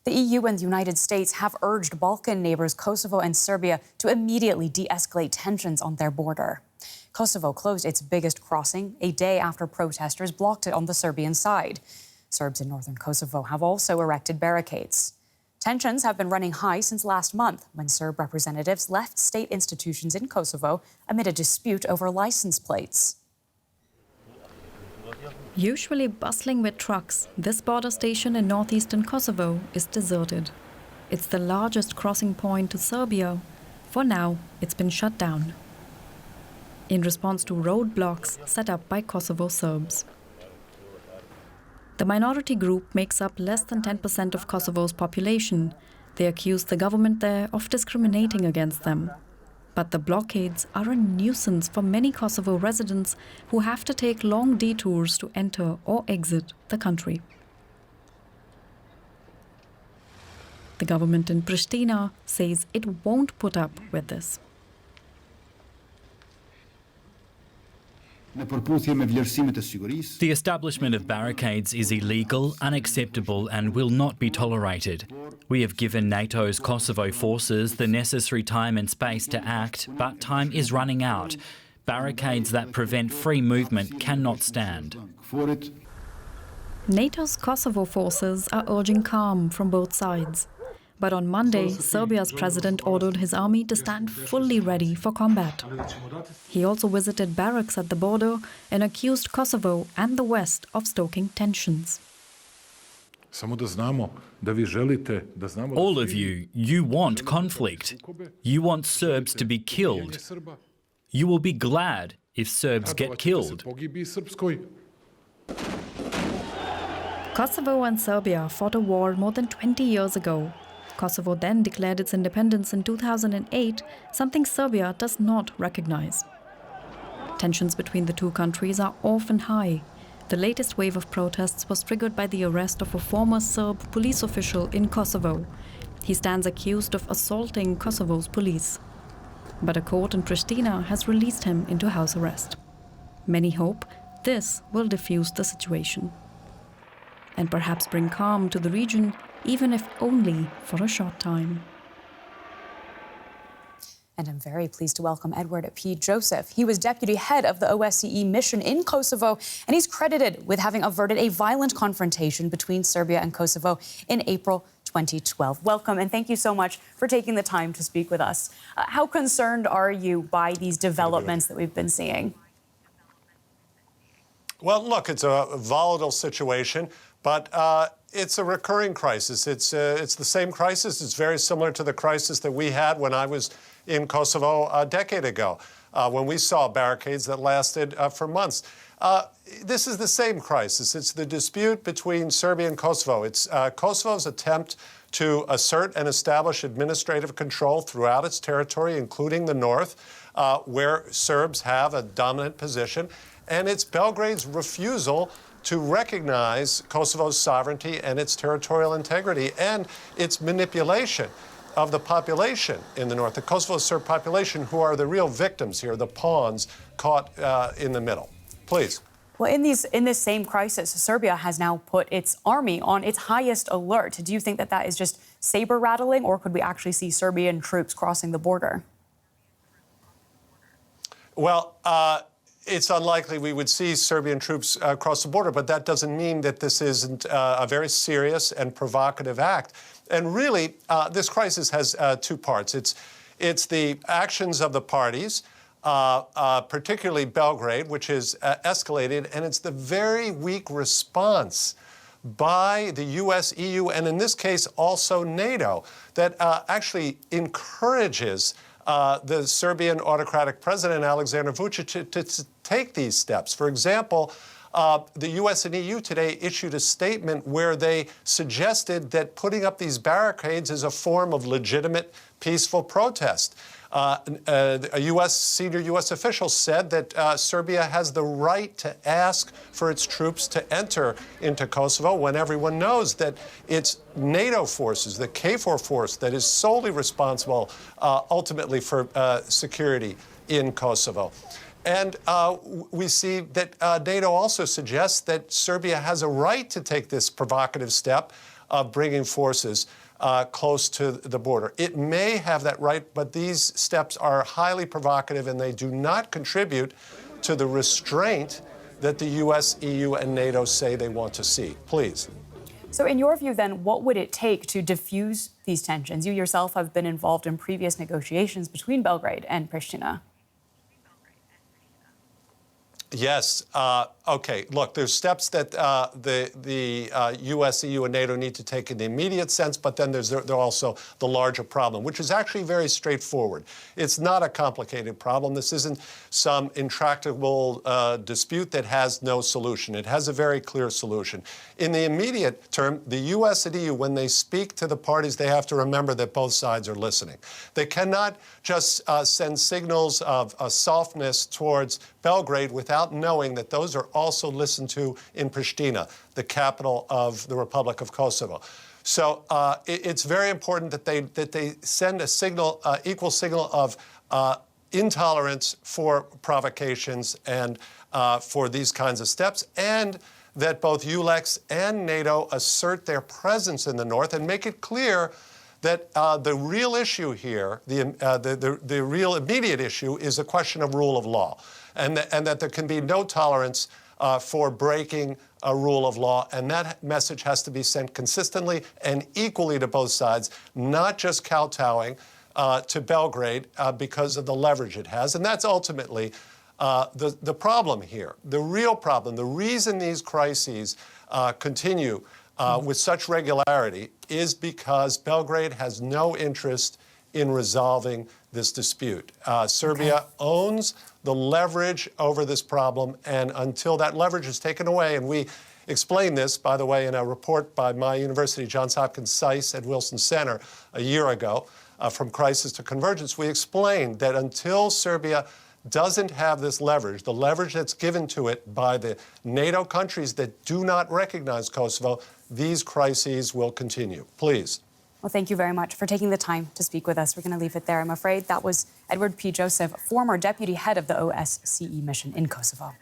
The EU and the United States have urged Balkan neighbours Kosovo and Serbia to immediately de-escalate tensions on their border. Kosovo closed its biggest crossing a day after protesters blocked it on the Serbian side. Serbs in northern Kosovo have also erected barricades. Tensions have been running high since last month, when Serb representatives left state institutions in Kosovo amid a dispute over license plates. Usually bustling with trucks, this border station in northeastern Kosovo is deserted. It's the largest crossing point to Serbia. For now, it's been shut down in response to roadblocks set up by Kosovo Serbs. The minority group makes up less than 10% of Kosovo's population. They accuse the government there of discriminating against them. But the blockades are a nuisance for many Kosovo residents who have to take long detours to enter or exit the country. The government in Pristina says it won't put up with this. The establishment of barricades is illegal, unacceptable and will not be tolerated. We have given NATO's Kosovo forces the necessary time and space to act, but time is running out. Barricades that prevent free movement cannot stand. NATO's Kosovo forces are urging calm from both sides. But on Monday, Serbia's president ordered his army to stand fully ready for combat. He also visited barracks at the border and accused Kosovo and the West of stoking tensions. All of you want conflict. You want Serbs to be killed. You will be glad if Serbs get killed. Kosovo and Serbia fought a war more than 20 years ago. Kosovo then declared its independence in 2008, something Serbia does not recognize. Tensions between the two countries are often high. The latest wave of protests was triggered by the arrest of a former Serb police official in Kosovo. He stands accused of assaulting Kosovo's police. But a court in Pristina has released him into house arrest. Many hope this will defuse the situation and perhaps bring calm to the region, even if only for a short time. And I'm very pleased to welcome Edward P. Joseph. He was deputy head of the OSCE mission in Kosovo, and he's credited with having averted a violent confrontation between Serbia and Kosovo in April 2012. Welcome, and thank you so much for taking the time to speak with us. How concerned are you by these developments that we've been seeing? Well, look, it's a volatile situation, but it's a recurring crisis. It's the same crisis. It's very similar to the crisis that we had when I was in Kosovo a decade ago, when we saw barricades that lasted for months. This is the same crisis. It's the dispute between Serbia and Kosovo. It's Kosovo's attempt to assert and establish administrative control throughout its territory, including the north, where Serbs have a dominant position. And it's Belgrade's refusal to recognize Kosovo's sovereignty and its territorial integrity, and its manipulation of the population in the north, the Kosovo Serb population, who are the real victims here, the pawns caught in the middle. Please. Well, in this same crisis, Serbia has now put its army on its highest alert. Do you think that that is just saber rattling, or could we actually see Serbian troops crossing the border? Well, it's unlikely we would see Serbian troops cross the border, but that doesn't mean that this isn't a very serious and provocative act. And really, this crisis has two parts. It's the actions of the parties, particularly Belgrade, which has escalated, and it's the very weak response by the U.S., EU, and in this case also NATO, that actually encourages the Serbian autocratic president, Alexander Vučić, to take these steps. For example, the U.S. and EU today issued a statement where they suggested that putting up these barricades is a form of legitimate, peaceful protest. A senior U.S. official said that Serbia has the right to ask for its troops to enter into Kosovo when everyone knows that it's NATO forces, the KFOR force, that is solely responsible ultimately for security in Kosovo. And we see that NATO also suggests that Serbia has a right to take this provocative step of bringing forces close to the border. It may have that right, but these steps are highly provocative and they do not contribute to the restraint that the U.S., EU, and NATO say they want to see. Please. So in your view, then, what would it take to diffuse these tensions? You yourself have been involved in previous negotiations between Belgrade and Pristina. Yes. Okay. Look, there's steps that the U.S., EU, and NATO need to take in the immediate sense, but then there's also the larger problem, which is actually very straightforward. It's not a complicated problem. This isn't some intractable dispute that has no solution. It has a very clear solution. In the immediate term, the U.S. and EU, when they speak to the parties, they have to remember that both sides are listening. They cannot just send signals of softness towards Belgrade without knowing that those are also listened to in Pristina, the capital of the Republic of Kosovo. So it's very important that they send a signal, equal signal of intolerance for provocations and for these kinds of steps, and that both ULEX and NATO assert their presence in the north and make it clear that the real issue here, the real immediate issue, is a question of rule of law, and that there can be no tolerance for breaking a rule of law, and that message has to be sent consistently and equally to both sides, not just kowtowing to Belgrade because of the leverage it has. And that's ultimately the problem here, the real problem. The reason these crises continue with such regularity is because Belgrade has no interest in resolving this dispute. Serbia owns the leverage over this problem, and until that leverage is taken away, and we explained this, by the way, in a report by my university, Johns Hopkins SAIS at Wilson Center a year ago, From Crisis to Convergence, we explained that until Serbia doesn't have this leverage, the leverage that's given to it by the NATO countries that do not recognize Kosovo, these crises will continue. Please. Well, thank you very much for taking the time to speak with us. We're going to leave it there, I'm afraid. That was Edward P. Joseph, former deputy head of the OSCE mission in Kosovo.